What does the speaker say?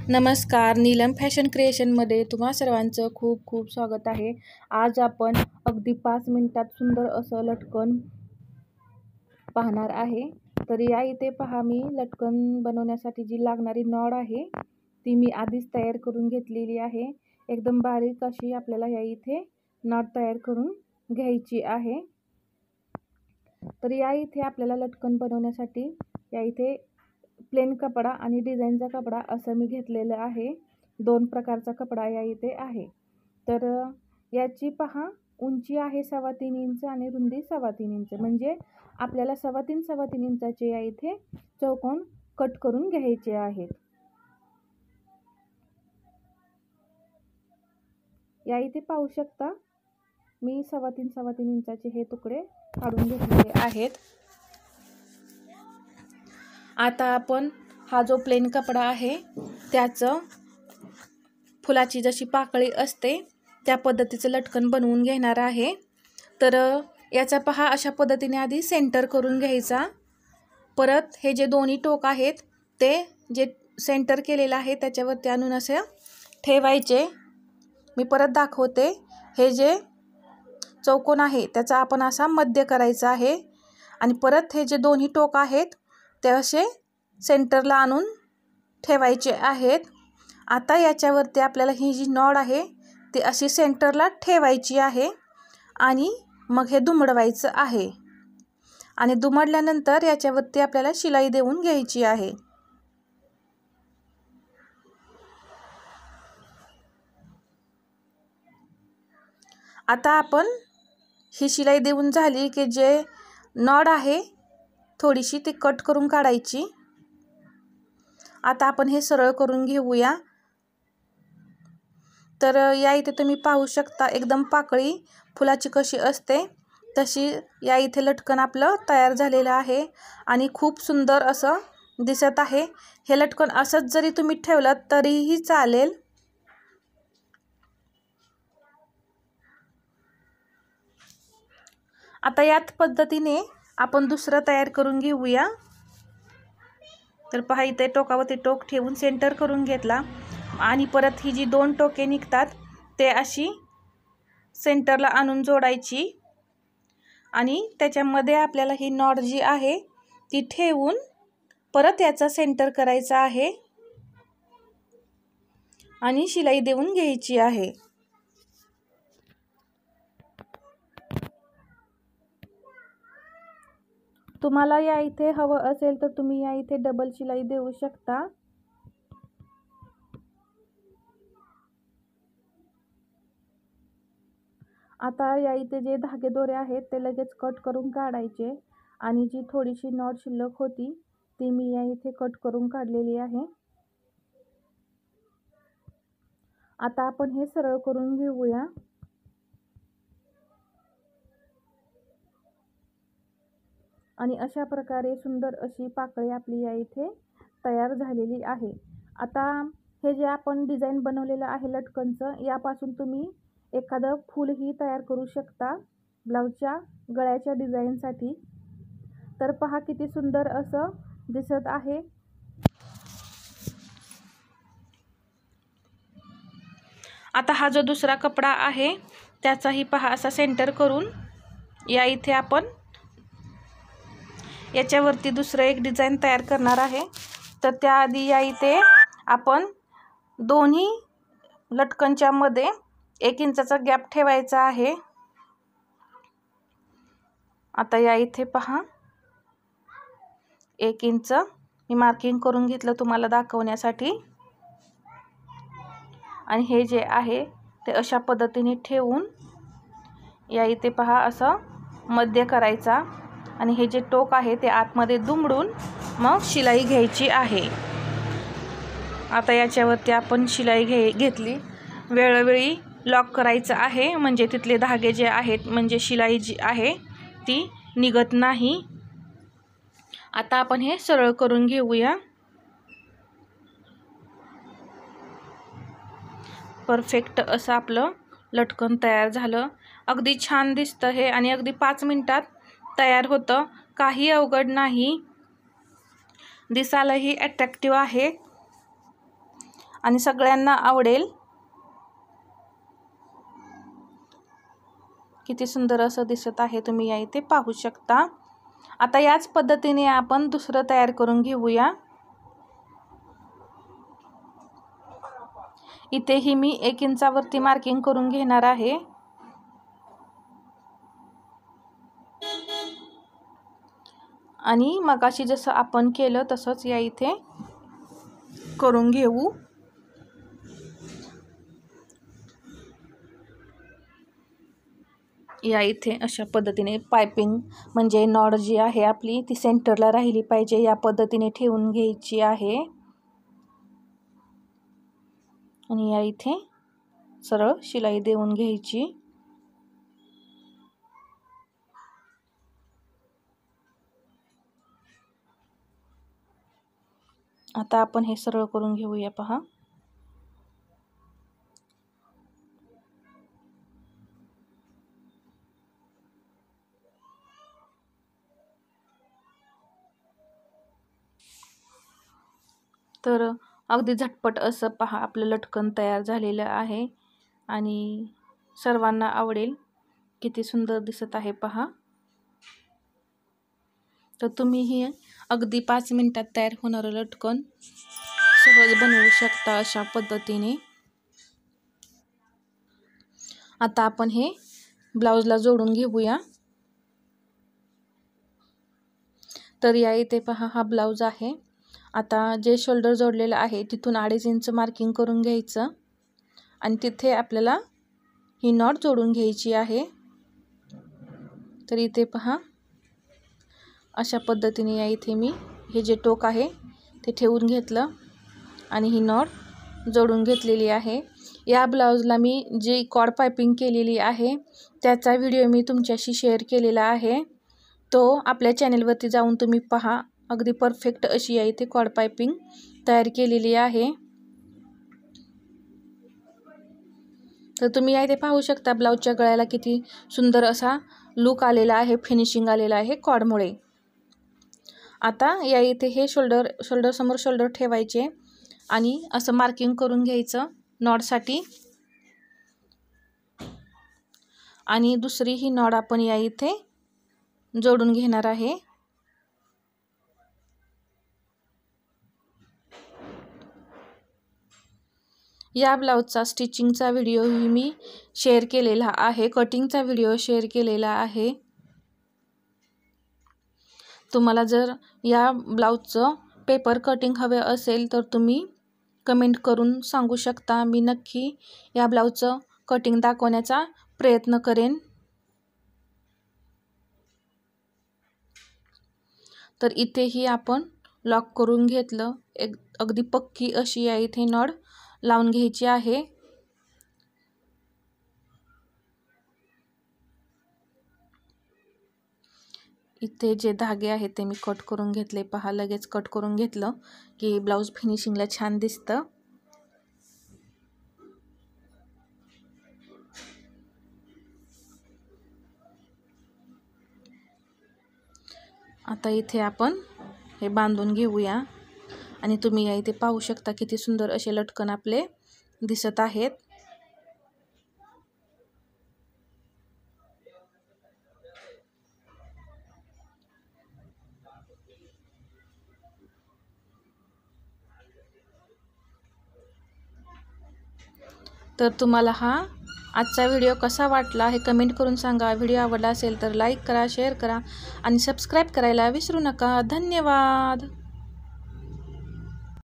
नमस्कार, नीलम फॅशन क्रिएशनमध्ये तुम्हा सर्वांचं खूप खूप स्वागत आहे। आज आपण अगदी 5 मिनिटात सुंदर असं लटकन पाहणार आहे। तर या इथे पहा, मी लटकन बनवण्यासाठी जी लागणारी नॉड आहे ती मी आधीच तयार करून घेतलेली आहे। एकदम बारीक अशी आपल्याला या इथे नॉड तयार करून घ्यायची आहे। तर या इथे आपल्याला लटकन बनवण्यासाठी या इथे प्लेन कपडा आणि डिझाईनचा कपडा असं मी घेतलेलं आहे। 2 प्रकारचा कपडा या इथे आहे। तर याची पहा, उंची आहे 3.25 इंच आणि रुंदी 3.25 इंच, म्हणजे आपल्याला 3.25 इंचाचे या इथे चौकोन कट करून घ्यायचे आहेत। या इथे पाहू शकता, मी 3.25 इंचाचे हे तुकडे काढून घेतलेले आहेत। आता आपण हा जो प्लेन कपडा आहे त्याचं फुलाची जशी पाकळी असते त्या पद्धतीचं लटकन बनवून घेणार आहे। तर याचा पहा, अशा पद्धतीने आधी सेंटर करून घ्यायचा। परत हे जे दोन्ही टोक आहेत ते जे सेंटर केलेलं आहे त्याच्यावरती आणून असे ठेवायचे। मी परत दाखवते, हे जे चौकोन आहे त्याचा आपण असा मध्य करायचा आहे आणि परत हे जे दोन्ही टोक आहेत ते असे सेंटरला आणून ठेवायचे आहेत। आता याच्यावरती आपल्याला ही जी नॉड आहे ती अशी सेंटरला ठेवायची आहे आणि मग हे दुमडवायचं आहे आणि दुमडल्यानंतर याच्यावरती आपल्याला शिलाई देऊन घ्यायची आहे। आता आपण ही शिलाई देऊन झाली की जे नॉड आहे थोडीशी ती कट करून काढायची। आता आपण हे सरळ करून घेऊया। तर या इथे तुम्ही पाहू शकता, एकदम पाकळी फुलाची कशी असते तशी या इथे लटकन आपलं तयार झालेलं आहे आणि खूप सुंदर असं दिसत आहे। हे लटकन असंच जरी तुम्ही ठेवलं तरीही चालेल। आता याच पद्धतीने आपण दुसरं तयार करून घेऊया। तर पहा, इथे टोकावरती टोक ठेवून सेंटर करून घेतला आणि परत ही जी 2 टोके निघतात ते अशी सेंटरला आणून जोडायची आणि त्याच्यामध्ये आपल्याला ही नॉड जी आहे ती ठेवून परत याचा सेंटर करायचा आहे आणि शिलाई देऊन घ्यायची आहे। तुम्हाला या इथे हवं असेल तर तुम्ही या इथे डबल शिलाई देऊ शकता। आता या इथे जे धागे दोरे आहेत ते लगेच कट करून काढायचे आणि जी थोडीशी नॉट शिल्लक होती ती मी या इथे कट करून काढलेली आहे। आता आपण हे सरळ करून घेऊया। आणि अशा प्रकारे सुंदर अशी पाकळी आपली या इथे तयार झालेली आहे। आता हे जे आपण डिझाईन बनवलेलं आहे लटकनचं, यापासून तुम्ही एखादं फूलही तयार करू शकता ब्लाउजच्या गळ्याच्या डिझाईनसाठी। तर पहा, किती सुंदर असं दिसत आहे। आता हा जो दुसरा कपडा आहे त्याचाही पहा असा सेंटर करून या इथे आपण याच्यावरती दुसरं एक डिझाईन तयार करणार आहे। तर त्याआधी या इथे आपण दोन्ही लटकनच्या मध्ये 1 इंचाचा गॅप ठेवायचा आहे। आता या इथे पहा 1 इंच मी मार्किंग करून घेतलं तुम्हाला दाखवण्यासाठी आणि हे जे आहे ते अशा पद्धतीने ठेवून या इथे पहा असं मध्य करायचा आणि हे जे टोक आहे ते आतमध्ये दुमडून मग शिलाई घ्यायची आहे। आता याच्यावरती आपण शिलाई घेतली, वेळोवेळी लॉक करायचं आहे म्हणजे तिथले धागे जे आहेत म्हणजे शिलाई जी आहे ती निघत नाही। आता आपण हे सरळ करून घेऊया। परफेक्ट असं आपलं लटकन तयार झालं। अगदी छान दिसतं हे आणि अगदी 5 मिनिटात तयार होतं, काही अवघड नाही, दिसायलाही अट्रॅक्टिव्ह आहे। आणि सगळ्यांना आवडेल। किती सुंदर असं दिसत आहे, तुम्ही या इथे पाहू शकता। आता याच पद्धतीने आपण दुसरं तयार करून घेऊया। इथेही मी 1 इंचावरती मार्किंग करून घेणार आहे। आणि मगाशी जसं आपण केलं तसंच या इथे करून घेऊ। या इथे अशा पद्धतीने पाइपिंग म्हणजे नॉड जी आहे आपली ती सेंटरला राहिली पाहिजे, या पद्धतीने ठेवून घ्यायची आहे। आणि या इथे सरळ शिलाई देऊन घ्यायची। आता आपण हे सरळ करून घेऊया, पहा। तर अगदी झटपट असं पहा आपलं लटकन तयार झालेलं आहे आणि सर्वांना आवडेल। किती सुंदर दिसत आहे पहा। तर तुम्हीही अगदी 5 मिनिटात तयार होणारं लटकन सहज बनवू शकता अशा पद्धतीने। आता आपण हे ब्लाउजला जोडून घेऊया। तर या इथे पहा हा ब्लाउज आहे। आता जे शोल्डर जोडलेलं आहे तिथून 2.5 इंच मार्किंग करून घ्यायचं आणि तिथे आपल्याला ही नॉट जोडून घ्यायची आहे। तर इथे पहा अशा पद्धतीने या इथे मी हे जे टोक आहे ते ठेवून घेतलं आणि ही नॉट जोडून घेतलेली आहे। या ब्लाउजला मी जी कॉर्ड पाइपिंग केलेली आहे त्याचा व्हिडिओ मी तुमच्याशी शेअर केलेला आहे, तो आपल्या चॅनलवरती जाऊन तुम्ही पहा। अगदी परफेक्ट अशी या इथे कॉर्ड पाइपिंग तयार केलेली आहे। तर तुम्ही या इथे पाहू शकता ब्लाउजच्या गळ्याला किती सुंदर असा लुक आलेला आहे, फिनिशिंग आलेला आहे कॉर्डमुळे। आता या इथे हे शोल्डर समोर शोल्डर ठेवायचे आणि असं मार्किंग करून घ्यायचं नॉडसाठी आणि दुसरी ही नॉड आपण या इथे जोडून घेणार आहे। या ब्लाउजचा स्टिचिंगचा व्हिडिओही मी शेअर केलेला आहे, कटिंगचा व्हिडिओ शेअर केलेला आहे। तुम्हाला जर या ब्लाउजचं पेपर कटिंग हवे असेल तर तुम्ही कमेंट करून सांगू शकता, मी नक्की या ब्लाउजचं कटिंग दाखवण्याचा प्रयत्न करेन। तर इथेही आपण लॉक करून घेतलं, एक अगदी पक्की अशी या इथे नॉड लावून घ्यायची आहे। इथे जे धागे आहेत ते मी कट करून घेतले, पहा लगेच कट करून घेतलं की ब्लाउज फिनिशिंगला छान दिसतं। आता इथे आपण हे बांधून घेऊया आणि तुम्ही या इथे पाहू शकता किती सुंदर असे लटकन आपले दिसत आहेत। तर तुम्हाला हा आजचा व्हिडिओ कसा वाटला हे कमेंट करून सांगा। व्हिडिओ आवडला असेल तर लाईक करा, शेअर करा आणि सबस्क्राईब करायला विसरू नका। धन्यवाद।